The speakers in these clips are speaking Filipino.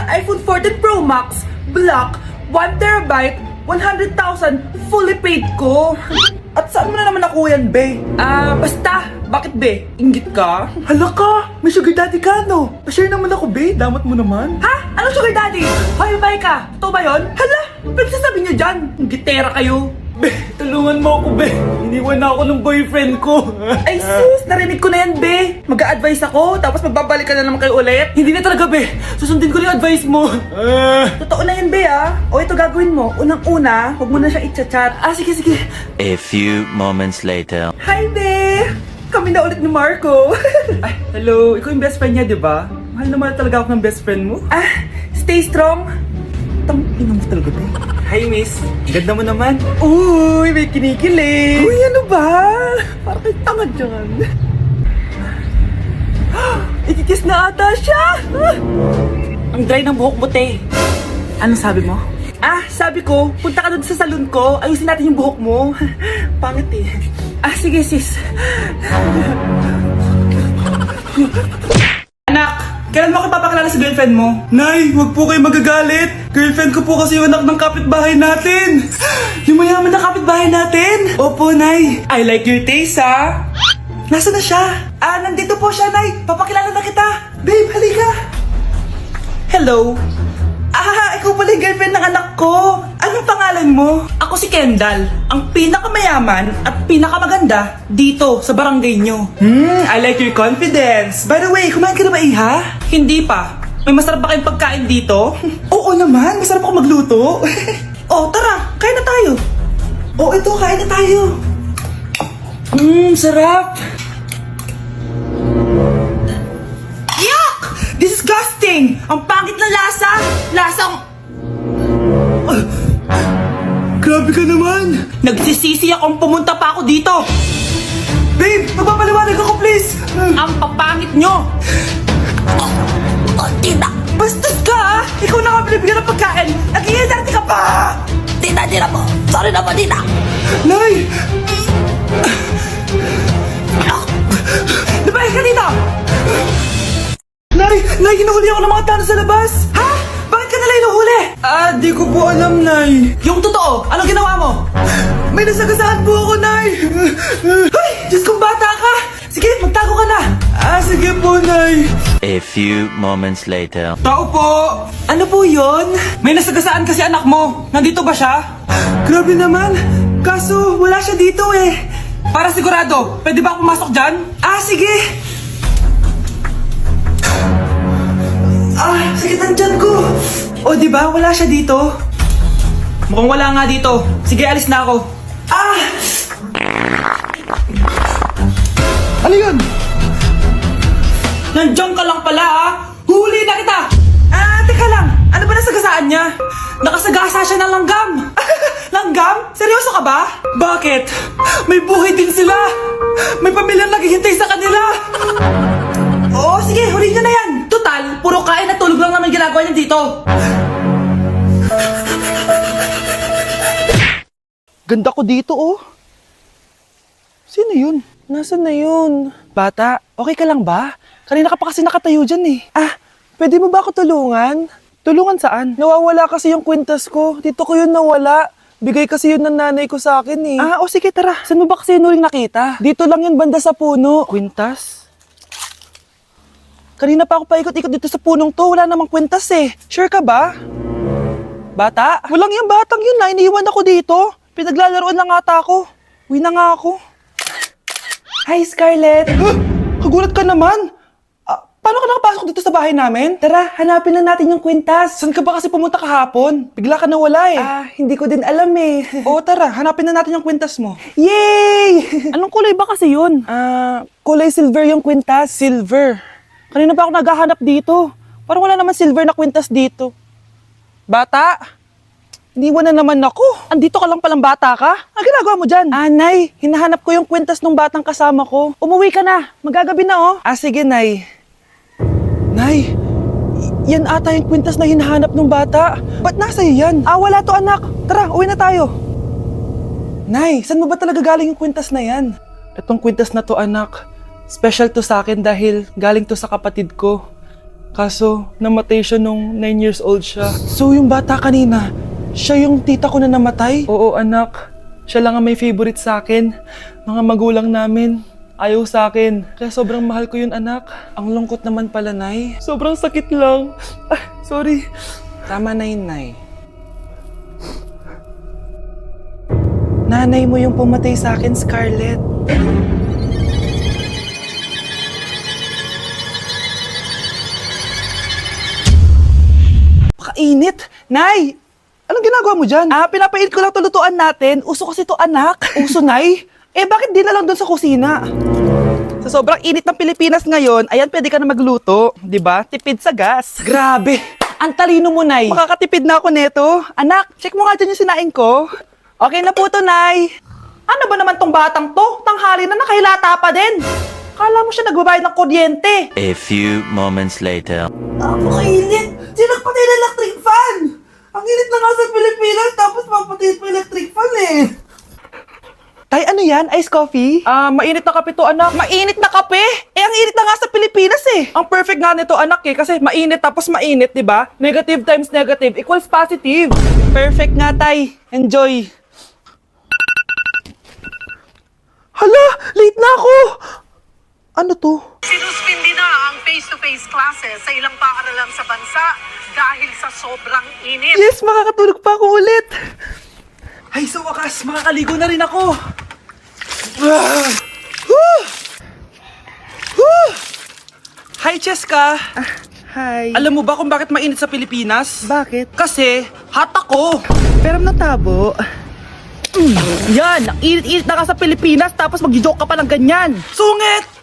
iPhone 14 Pro Max, black, 1TB, 100,000, fully paid ko. At saan mo na naman nakuha yan, be? Basta. Bakit, be? Inggit ka? Hala ka! May sugar daddy ka, no? Pa-share naman ako, be. Damat mo naman. Ha? Anong sugar daddy? Hoy, babae ka. Totoo ba yun? Hala! Pinagsasabi niyo dyan. Inggitera kayo. Be, tulungan mo ako, be. Iniwan na ako ng boyfriend ko. Ay, sis, narinig ko na yan, be. Mag-a-advise ako, tapos magbabalik ka na naman kayo ulit. Hindi na talaga, be. Susundin ko na yung advice mo. Totoo na yan, be, ah. O, ito gagawin mo. Unang-una, huwag mo na siya i-chat. Sige, sige. A few moments later. Hi, be. Kami na ulit ni Marco. Ay, hello. Ikaw yung best friend niya, di ba? Mahal naman talaga ako ng best friend mo. Stay strong. Ina mo talaga, be. Hi, miss. Ganda mo naman. Uy, may kinikilig. Uy, ano ba? Parang kayo tanga dyan. Ikikiss na ata siya. Ang dry ng buhok mo, te. Anong sabi mo? Sabi ko, punta ka doon sa salon ko. Ayusin natin yung buhok mo. Pangit eh. Sige, sis. Anak, kailan mo ako papakilala sa girlfriend mo? Nay, wag po kayo magagalit. Girlfriend ko po kasi yung anak ng kapitbahay natin. Yung mayaman na kapitbahay natin. Opo, Nay. I like your taste, ha? Nasaan na siya? Nandito po siya, Nay. Papakilala na kita. Babe, halika. Hello. Ikaw pala yung girlfriend ng anak ko. Anong pangalan mo? Ako si Kendall, ang pinakamayaman at pinakamaganda dito sa barangay nyo. I like your confidence. By the way, kumain ka na ba, Iha? Hindi pa. May masarap ba kayong pagkain dito? Oo naman, masarap ako magluto. Tara, kain na tayo. Ito, kain na tayo. Sarap. Yuck! Disgusting! Ang pangit na lasa! Lasang... Grabe ka naman! Nagsisisi akong pumunta pa ako dito! Babe! Magpapaliwanag ako, please! Ang papangit nyo! Tita! Bastos ka, ha? Ikaw na nga binibigyan ng pagkain! Nag-iinarte ka pa! Tita po! Sorry na po, tita! Nay! Lumayas ka dito! Nay! Hinuhuli ako ng mga tao sa labas! Ha? Bakit ka nila hinuhuli? Di ko po alam, Nay. Yung totoo, anong ginawa mo? May nasagasaan po ako, Nay. Ay! Diyos kong bata ka! Sige, magtago ka na. Sige po, Nay. A few moments later. Tao po! Ano po yun? May nasagasaan kasi anak mo. Nandito ba siya? Grabe naman. Kaso, wala siya dito eh. Para sigurado, pwede ba ako pumasok dyan? Sige. Sakit ang tiyan ko. Di ba? Wala siya dito. Mukhang wala nga dito. Sige, alis na ako. Ano yun? Nandiyan ka lang pala, ha? Huli na kita! Teka lang. Ano ba nasagasaan niya? Nakasagasa siya ng langgam. Langgam? Seryoso ka ba? Bakit? May buhay din sila. May pamilyang naghihintay sa kanila. Sige, huli niyo na yan. Total, puro kain at tulog lang naman ginagawa niya dito. Ganda ko dito, oh. Sino yun? Nasaan na yun? Bata, okay ka lang ba? Kanina ka pa kasi nakatayo dyan eh. Pwede mo ba ako tulungan? Tulungan saan? Nawawala kasi yung kwintas ko. Dito ko yun nawala. Bigay kasi yun ng nanay ko sa akin eh. Sige, tara. Saan mo ba kasi yun uling nakita? Dito lang yun, banda sa puno. Kwintas? Kanina pa ako paikot-ikot dito sa punong to. Wala namang kwintas eh. Sure ka ba? Bata? Walang yung batang yun na. Iniwan ako dito. Pinaglalaroan lang ata ako. Uwi na nga ako. Hi, Scarlett. Kagulat ka naman. Paano ka nakapasok dito sa bahay namin? Tara, hanapin lang natin yung kwintas. Saan ka ba kasi pumunta kahapon? Bigla ka nawala eh. Hindi ko din alam eh. Tara, hanapin na natin yung kwintas mo. Yay! Anong kulay ba kasi yun? Kulay silver yung kwintas. Silver? Kanina pa ako naghahanap dito. Parang wala naman silver na kwintas dito. Bata? Iniwan na naman ako. Andito ka lang palang bata ka? Ang ginagawa mo dyan? Nay, hinahanap ko yung kwintas ng batang kasama ko. Umuwi ka na. Magagabi na oh. Sige, Nay. Nay, yan ata yung kwintas na hinahanap ng bata. Ba't nasa iyo yan? Wala to anak. Tara, uwi na tayo. Nay, saan mo ba talaga galing yung kwintas na yan? Itong kwintas na to anak, special to sa akin dahil galing to sa kapatid ko. Kaso, namatay siya nung 9 years old siya. So, yung bata kanina, siya yung tita ko na namatay? Oo, anak. Siya lang ang may favorite sa akin. Mga magulang namin, ayaw sa akin. Kaya sobrang mahal ko yun, anak. Ang lungkot naman pala, Nay. Sobrang sakit lang. Sorry. Tama na yun, Nay. Nanay mo yung pumatay sa akin, Scarlett. Pakainit! Nay! Anong ginagawa mo dyan? Pinapainit ko lang to lutuan natin. Uso kasi to, anak. Uso, Nay? Bakit di na lang doon sa kusina? Sa sobrang init ng Pilipinas ngayon, ayan, pwede ka na magluto. Di ba? Tipid sa gas. Grabe! Ang talino mo, Nay. Makakatipid na ako neto. Anak, check mo nga dyan yung sinaing ko. Okay na po to, Nay. Ano ba naman tong batang to? Tanghali na nakahilata pa din. Kala mo siya nagbabayad ng kuryente. A few moments later. Napakainit! Sinagpatay na electric fan! Ang init na nga sa Pilipinas, tapos mapatay pa electric fan eh. Tay, ano yan? Ice coffee? Mainit na kape to, anak. Mainit na kape? Ang init na nga sa Pilipinas eh. Ang perfect nga nito, anak eh, kasi mainit tapos mainit, di ba? Negative times negative equals positive. Perfect nga, Tay. Enjoy. Hala! Late na ako! Ano to? Sinuspindi na ang face-to-face classes sa ilang paaralan sa bansa dahil sa sobrang init. Yes, makakatulog pa ako ulit. Ay, sa wakas, makakaligo na rin ako. Hi, Cheska. Hi. Alam mo ba kung bakit mainit sa Pilipinas? Bakit? Kasi, hot ako. Pero natabo. Yan, ang init-init na ka sa Pilipinas tapos mag-joke ka pa ng ganyan. Sungit!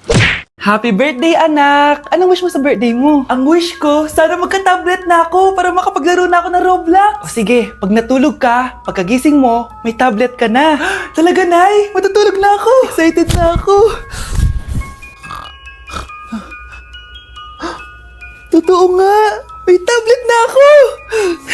Happy birthday, anak! Anong wish mo sa birthday mo? Ang wish ko, sana magka-tablet na ako para makapaglaro na ako ng Roblox. O sige, pag natulog ka, pagkagising mo, may tablet ka na. Talaga, Nay? Matutulog na ako. Excited na ako. Totoo nga! May tablet na ako!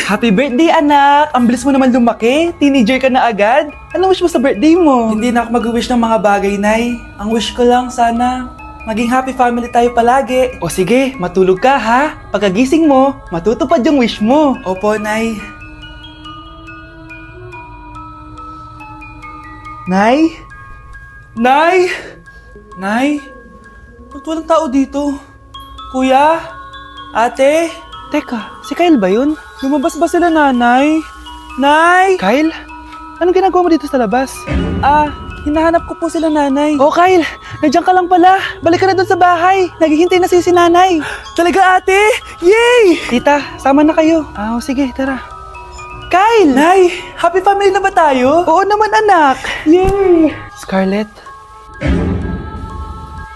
Happy birthday, anak! Ang bilis mo naman lumaki. Teenager ka na agad. Anong wish mo sa birthday mo? Hindi na ako mag-wish ng mga bagay, Nay. Ang wish ko lang, sana maging happy family tayo palagi. O sige, matulog ka, ha? Pagkagising mo, matutupad yung wish mo. Opo, Nay. Nay? Nay? Nay? Ba't walang tao dito? Kuya? Ate? Teka, si Kyle ba yun? Lumabas ba sila, nanay? Nay! Kyle? Anong ginagawa mo dito sa labas? Hinahanap ko po sila, nanay. Oh, Kyle! Nandiyan ka lang pala. Balik ka na doon sa bahay. Naghihintay na si nanay. Talaga, ate? Yay! Tita, sama na kayo. Sige, tara. Kyle! Nay, happy family na ba tayo? Oo naman, anak. Yay! Scarlett?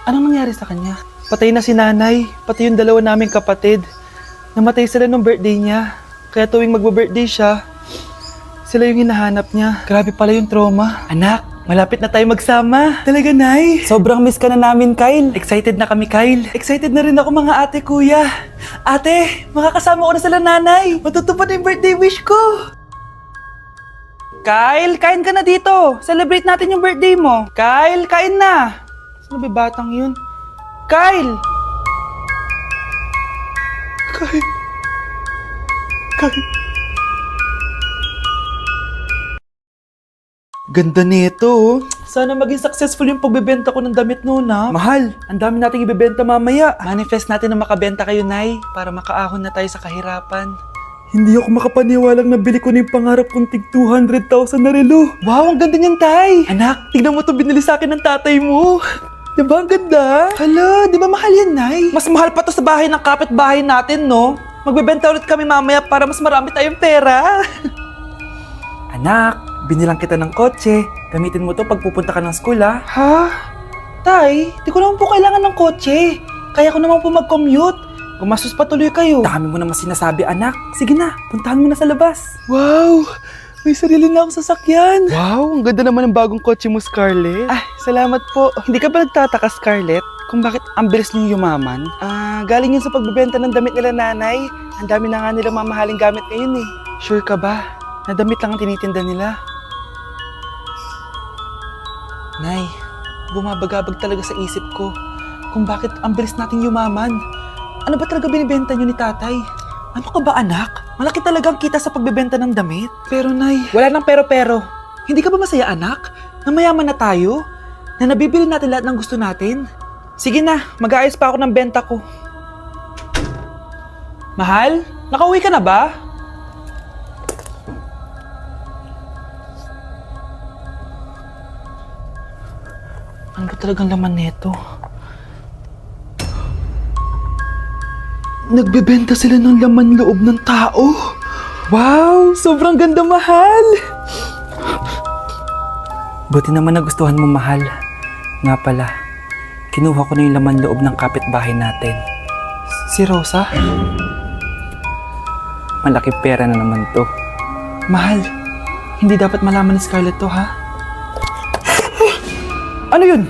Anong nangyari sa kanya? Patay na si nanay, pati yung dalawa naming kapatid. Namatay sila nung birthday niya. Kaya tuwing magbo-birthday siya, sila yung hinahanap niya. Grabe pala yung trauma. Anak, malapit na tayo magsama. Talaga, Nay. Sobrang miss ka na namin, Kyle. Excited na kami, Kyle. Excited na rin ako, mga ate, kuya. Ate, makakasama ko na sila, nanay. Matutupad na yung birthday wish ko. Kyle, kain ka na dito. Celebrate natin yung birthday mo. Kyle, kain na. Sino ba batang yun? Kyle! Kyle! Ganda nito, oh. Sana maging successful yung pagbebenta ko ng damit noon, ha? Mahal, ang dami nating ibebenta mamaya. Manifest natin na makabenta kayo, Nay, para makaahon na tayo sa kahirapan. Hindi ako makapaniwalang nabili ko na yung pangarap kong tig 200,000 na relo. Wow, ang ganda niyan, Tay. Anak, tignan mo to, binili sa akin ng tatay mo. Diba ang ganda? Hala, di ba mahal yan, Nay? Mas mahal pa to sa bahay ng kapitbahay natin, no? Magbebenta ulit kami mamaya para mas marami tayong pera. Anak, binilang kita ng kotse. Gamitin mo to pag pupunta ka ng school, ha? Ha? Tay, di ko naman po kailangan ng kotse. Kaya ko naman po mag-commute. Gumastos pa tuloy kayo. Dami mo naman sinasabi, anak. Sige na, puntahan mo na sa labas. Wow! May sarili na akong sasakyan. Wow, ang ganda naman ng bagong kotse mo, Scarlett. Salamat po. Hindi ka ba nagtataka, Scarlett, kung bakit ang bilis niyong yumaman? Galing yun sa pagbebenta ng damit nila, nanay. Ang dami na nga nilang mamahaling gamit ngayon, eh. Sure ka ba? Na damit lang ang tinitinda nila? Nay, bumabagabag talaga sa isip ko kung bakit ang bilis nating yumaman. Ano ba talaga binibenta niyo ni tatay? Ano ka ba anak? Malaki talagang kita sa pagbebenta ng damit. Pero nay, wala nang pero-pero. Hindi ka ba masaya anak? Na mayaman na tayo? Na nabibili natin lahat ng gusto natin? Sige na, mag-aayos pa ako ng benta ko. Mahal, nakauwi ka na ba? Ano ba talagang laman nito? Nagbebenta sila ng laman loob ng tao. Wow, sobrang ganda, mahal. Buti naman nagustuhan mo, mahal. Nga pala, kinuha ko na yung laman loob ng kapitbahay natin. Si Rosa? Malaki pera na naman to. Mahal, hindi dapat malaman ni Scarlett to, ha? Ano yun?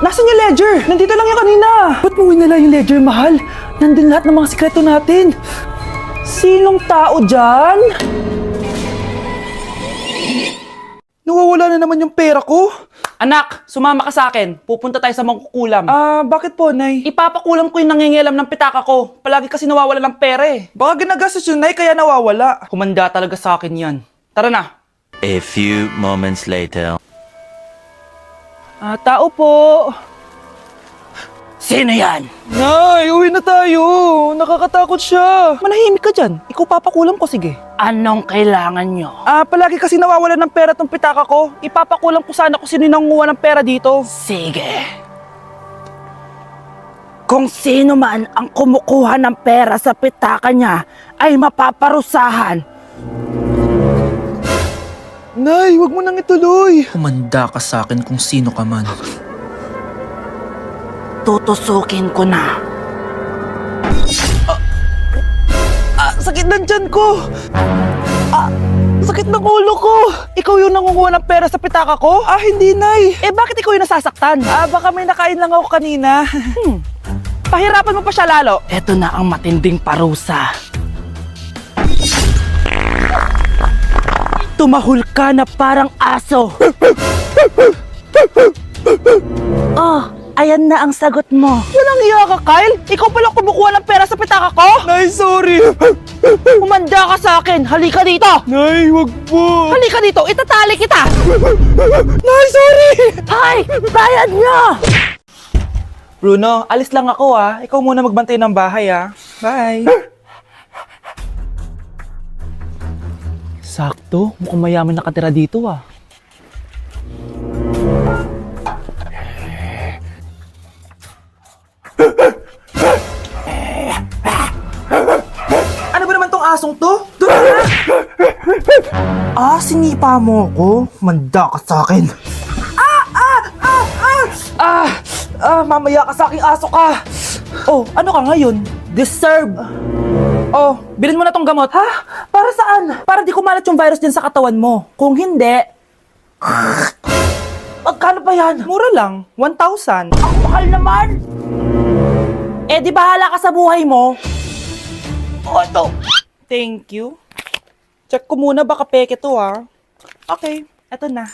Nasaan yung ledger? Nandito lang yung kanina. Ba't mo winala yung ledger, mahal? Nandun lahat ng mga sikreto natin. Sinong tao dyan? Nawawala na naman yung pera ko. Anak, sumama ka sa akin. Pupunta tayo sa mangkukulam. Bakit po, Nay? Ipapakulam ko yung nangingialam ng pitaka ko. Palagi kasi nawawala ng pera eh. Baka ginagastos yun, Nay, kaya nawawala. Kumanda talaga sa akin yan. Tara na. A few moments later. Tao po. Sino yan? Nay, uwi na tayo. Nakakatakot siya. Manahimik ka dyan. Ikaw papakulam ko, sige. Anong kailangan nyo? Palagi kasi nawawala ng pera tong pitaka ko. Ipapakulam ko sana kung sino yung nanguha ng pera dito. Sige. Kung sino man ang kumukuha ng pera sa pitaka niya ay mapaparusahan. Nay, wag mo nang ituloy. Humanda ka sa akin kung sino ka man. Tutusukin ko na. Sakit ng tiyan ko. Sakit ng ulo ko. Ikaw yung nangunguha ng pera sa pitaka ko? Hindi, Nay. Bakit ikaw yung nasasaktan? Baka may nakain lang ako kanina. Pahirapan mo pa siya lalo. Ito na ang matinding parusa. Tumahol ka na parang aso. Oh, ayan na ang sagot mo. Walang iya ka, Kyle. Ikaw pala kumukuha ng pera sa pitaka ko? Nay, sorry. Humanda ka sa akin. Halika dito. Nay, wag po. Halika dito. Itatali kita. Nay, sorry. Hay! Bayad nyo! Bruno, alis lang ako Ikaw muna magbantay ng bahay Bye. Sakto, mukhang mayaman nakatira dito Ano ba naman tong asong to? Doon na! Sinipa mo ko? Manda ka sa akin. Mamaya ka sa aking aso ka. Oh, ano ka ngayon? Deserve. Oh, bilhin mo na tong gamot. Ha? Para saan? Para di kumalat yung virus din sa katawan mo. Kung hindi... Magkano ba yan? Mura lang. 1,000. Ang mahal naman! Di bahala ka sa buhay mo. Ito. Thank you. Check ko muna, baka peke to Okay, eto na.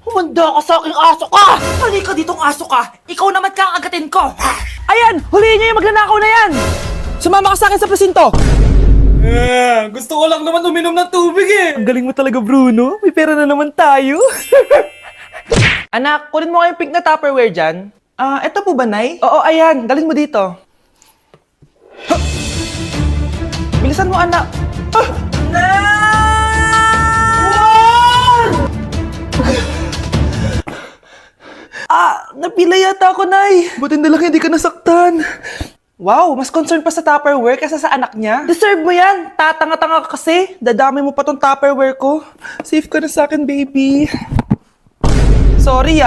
Humanda ka sa aking aso ka! Halika ditong aso ka! Ikaw naman kakagatin ko! Ayan! Huliin niyo yung magnanakaw na yan! Sumama ka sa akin sa presinto! Gusto ko lang naman uminom ng tubig Ang galing mo talaga, Bruno. May pera na naman tayo. Anak, kunin mo kayong pink na Tupperware dyan. Eto po ba, Nay? Oo, ayan. Dalhin mo dito. Bilisan mo, anak. Napila yata ako, Nay. Buti na lang hindi ka nasaktan. Wow, mas concerned pa sa Tupperware kaysa sa anak niya. Deserve mo yan. Tatanga-tanga ka kasi. Dadami mo pa tong Tupperware ko. Safe ka na sa akin, baby. Sorry